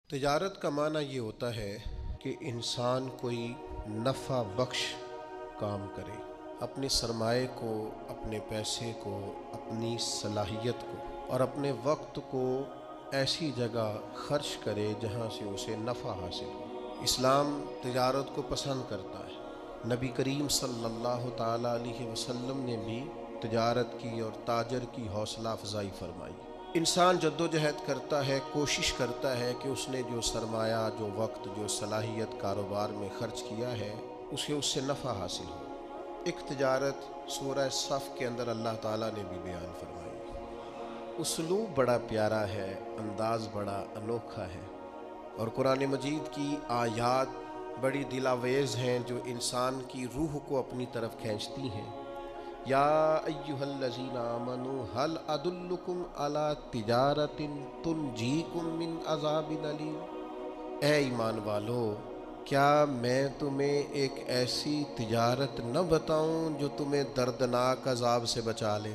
تجارت کا معنی یہ ہوتا ہے کہ انسان کوئی نفع بخش کام کرے، اپنے سرمایہ کو، اپنے پیسے کو، اپنی صلاحیت کو اور اپنے وقت کو ایسی جگہ خرچ کرے جہاں سے اسے نفع حاصل ہو۔ اسلام تجارت کو پسند کرتا ہے۔ نبی کریم صلی اللہ تعالیٰ علیہ وسلم نے بھی تجارت کی اور تاجر کی حوصلہ افزائی فرمائی۔ انسان جد و جہد کرتا ہے، کوشش کرتا ہے کہ اس نے جو سرمایہ، جو وقت، جو صلاحیت کاروبار میں خرچ کیا ہے اسے اس سے نفع حاصل ہو۔ ایک تجارت سورہ صف کے اندر اللہ تعالیٰ نے بھی بیان فرمائی۔ اسلوب بڑا پیارا ہے، انداز بڑا انوکھا ہے، اور قرآن مجید کی آیات بڑی دلاویز ہیں جو انسان کی روح کو اپنی طرف کھینچتی ہیں۔ یا ایھا الذین آمنوا هل ادلکم علی تجارۃ تنجیکم من عذاب علیم۔ اے ایمان والو، کیا میں تمہیں ایک ایسی تجارت نہ بتاؤں جو تمہیں دردناک عذاب سے بچا لے؟